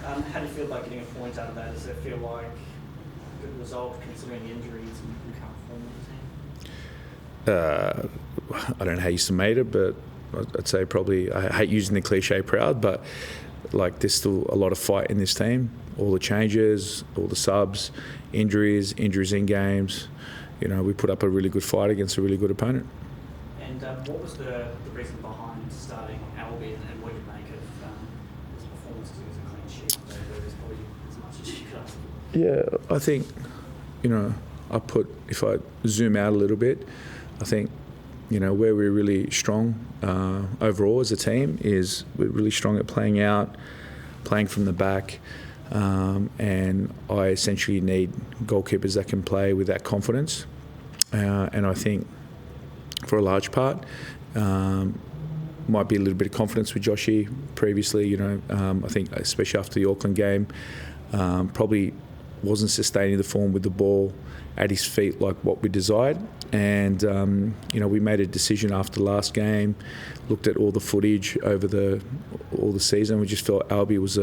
How do you feel about getting a point out of that? Does it feel like a good result considering the injuries and current form of the team? I don't know how you summate it, but I'd say probably, I hate using the cliche proud, but like there's still a lot of fight in this team. All the changes, all the subs, injuries in games. We put up a really good fight against a really good opponent. And what was the reason behind starting Albie, and what did you make of his performance? Because it was a clean sheet, so there's probably as much as you could ask for. Yeah, I think, if I zoom out a little bit, I think, where we're really strong overall as a team is we're really strong at playing out, playing from the back, and I essentially need goalkeepers that can play with that confidence. And I think for a large part, might be a little bit of confidence with Joshy previously. I think especially after the Auckland game, probably wasn't sustaining the form with the ball at his feet like what we desired. And we made a decision after the last game, looked at all the footage over all the season. We just felt Albie was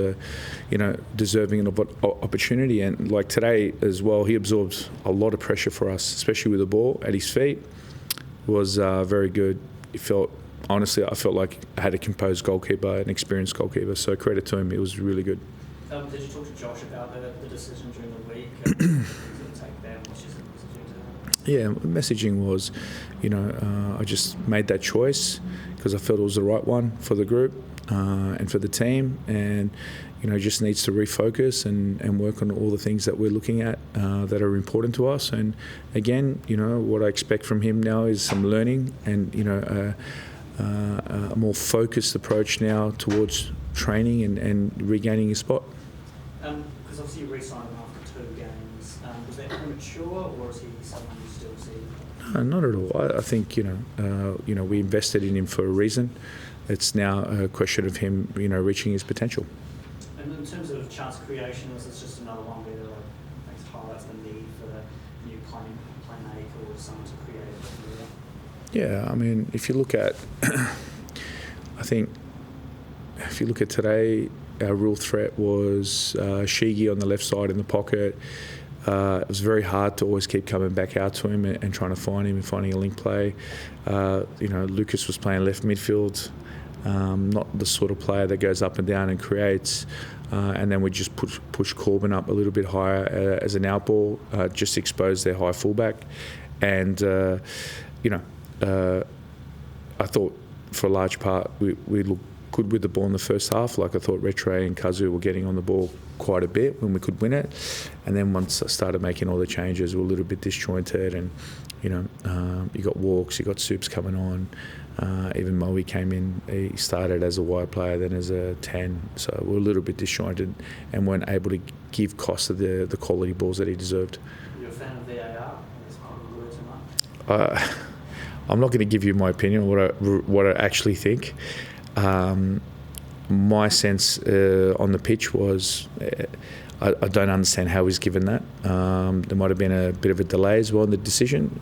deserving of an opportunity. And like today as well, he absorbed a lot of pressure for us, especially with the ball at his feet. It was very good. I felt like I had a composed goalkeeper, an experienced goalkeeper. So credit to him, it was really good. Did you talk to Josh about the decision during the week? Take that, which is Yeah, messaging was, I just made that choice because I felt it was the right one for the group and for the team, and just needs to refocus and work on all the things that we're looking at that are important to us. And again, what I expect from him now is some learning and a more focused approach now towards training and regaining his spot. Because obviously you re-signed him after 2 games. Was that premature, or is he someone you still see? No, not at all. I think we invested in him for a reason. It's now a question of him, reaching his potential. And in terms of chance creation, is this just another one where it highlights the need for the new playmaker or someone to create a bit? Yeah, I mean, if you look at, today, our real threat was Shigi on the left side in the pocket. It was very hard to always keep coming back out to him and trying to find him and finding a link play. Lucas was playing left midfield, not the sort of player that goes up and down and creates. And then we just push Corbin up a little bit higher as an outball, just expose their high fullback. And, I thought for a large part we looked good with the ball in the first half. Like I thought Retre and Kazu were getting on the ball quite a bit when we could win it. And then once I started making all the changes, we were a little bit disjointed. And, you got Walks, you got Soups coming on. Even Moe came in. He started as a wide player, then as a 10. So we were a little bit disjointed and weren't able to give Costa the quality balls that he deserved. Are you a fan of VAR? It's probably too much. I'm not going to give you my opinion on what I actually think. My sense on the pitch was I don't understand how he's given that. There might have been a bit of a delay as well in the decision.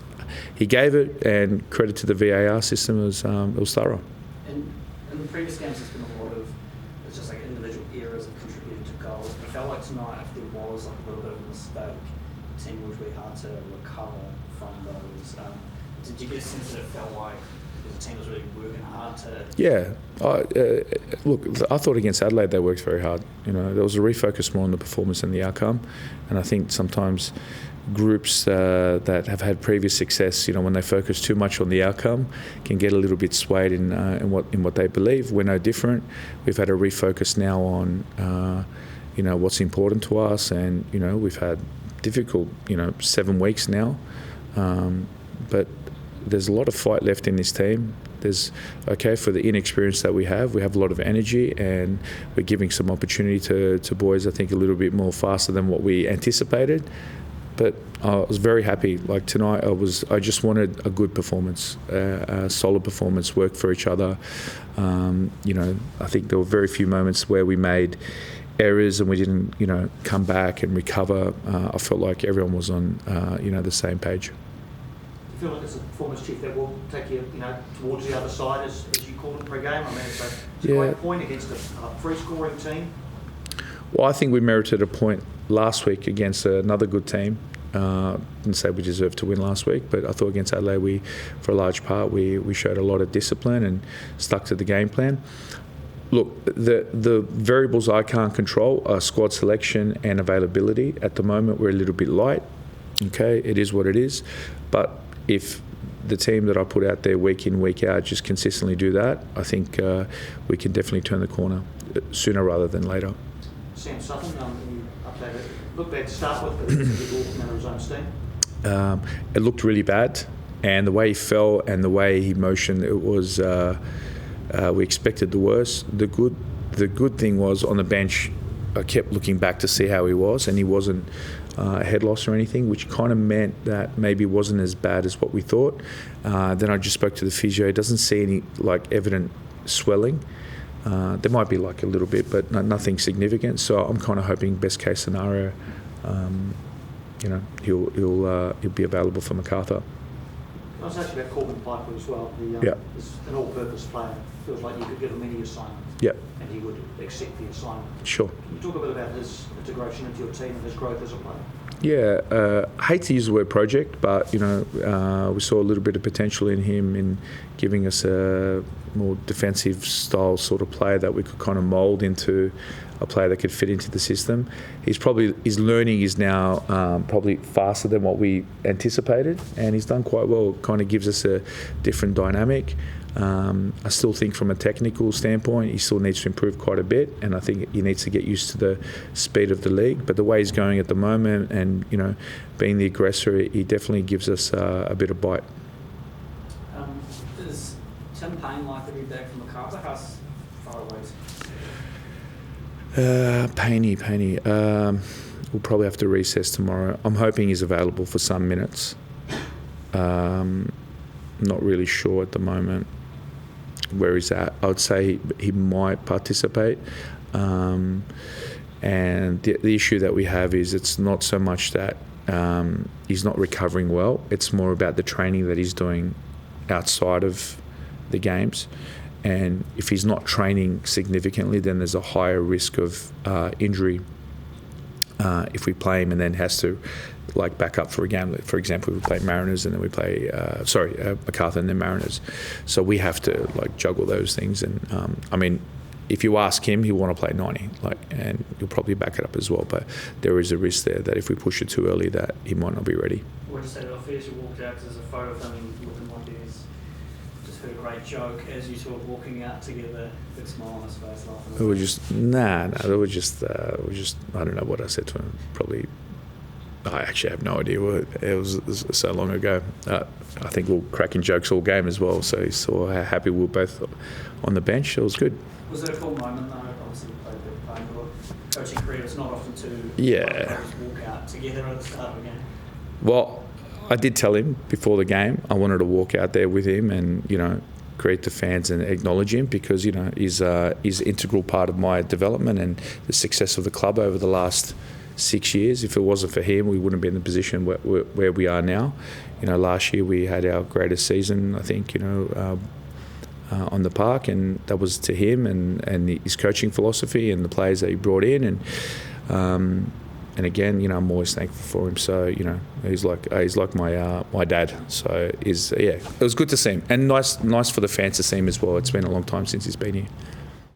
He gave it, and credit to the VAR system, it was thorough. In the previous games, there's been a lot of just like individual errors that contributed to goals. It felt like tonight, if there was like a little bit of a mistake, the team would be hard to recover from those. Did you get a sense that it felt like the team was really working hard to? Yeah. Look, I thought against Adelaide they worked very hard. There was a refocus more on the performance than the outcome. And I think sometimes groups that have had previous success, when they focus too much on the outcome, can get a little bit swayed in what they believe. We're no different. We've had a refocus now on what's important to us, and we've had difficult 7 weeks now, but there's a lot of fight left in this team. For the inexperience that we have a lot of energy, and we're giving some opportunity to boys, I think, a little bit more faster than what we anticipated. But I was very happy. Like tonight, I just wanted a good performance, a solid performance, work for each other. I think there were very few moments where we made errors and we didn't, come back and recover. I felt like everyone was on, the same page. You feel like it's a performance, Chief, that will take you, towards the other side, as you called it pre-game? I mean, it's a great point against a free-scoring team. Well, I think we merited a point last week against another good team. Didn't say we deserved to win last week, but I thought against Adelaide, for a large part, we showed a lot of discipline and stuck to the game plan. Look, the variables I can't control are squad selection and availability. At the moment, we're a little bit light. Okay, it is what it is. But if the team that I put out there week in, week out just consistently do that, I think we can definitely turn the corner sooner rather than later. Sam Sutton, you updated. Looked bad to start with, but he was a good man of his own steam. It looked really bad, and the way he fell and the way he motioned, it was. We expected the worst. The good thing was on the bench, I kept looking back to see how he was, and he wasn't a head loss or anything, which kind of meant that maybe it wasn't as bad as what we thought. Then I just spoke to the physio. He doesn't see any evident swelling. There might be a little bit, but nothing significant. So I'm kind of hoping best case scenario, he'll be available for MacArthur. I was actually about Corbin Piper as well. He's an all-purpose player. Feels like you could give him any assignment. Yeah. And he would accept the assignment. Sure. Can you talk a bit about his integration into your team and his growth as a player? Yeah, I hate to use the word project, but we saw a little bit of potential in him in giving us a more defensive style sort of player that we could kind of mould into a player that could fit into the system. His learning is now probably faster than what we anticipated, and he's done quite well. It kind of gives us a different dynamic. I still think from a technical standpoint, he still needs to improve quite a bit, and I think he needs to get used to the speed of the league. But the way he's going at the moment, and being the aggressor, he definitely gives us a bit of bite. Is Tim Payne likely to be back from MacArthur? How far away is he? Payne. We'll probably have to recess tomorrow. I'm hoping he's available for some minutes. Not really sure at the moment where he's at. I would say he might participate. And the issue that we have is it's not so much that he's not recovering well. It's more about the training that he's doing outside of the games. And if he's not training significantly, then there's a higher risk of injury if we play him and then has to back up for a game. For example, we play Mariners and then we play MacArthur and then Mariners. So we have to juggle those things. And if you ask him, he'll want to play 90, and he'll probably back it up as well. But there is a risk there that if we push it too early, that he might not be ready. What did you say off as you walked out? Because there's a photo of him looking like he's just heard a great joke as you two were walking out together. Big smile on his face, laughing. It was just It was just I don't know what I said to him. Probably. I actually have no idea what it was so long ago. I think we were cracking jokes all game as well. So he saw how happy we were both on the bench. It was good. Was it a cool moment though? Obviously you played a bit of your coaching career. It's not often to walk out together at the start of a game. Well, I did tell him before the game I wanted to walk out there with him and greet the fans and acknowledge him because he's an integral part of my development and the success of the club over the last 6 years. If it wasn't for him, we wouldn't be in the position where we are now. Last year we had our greatest season, I think, on the park, and that was to him and his coaching philosophy and the players that he brought in. And again, I'm always thankful for him. So he's like my dad. So it was good to see him, and nice for the fans to see him as well. It's been a long time since he's been here.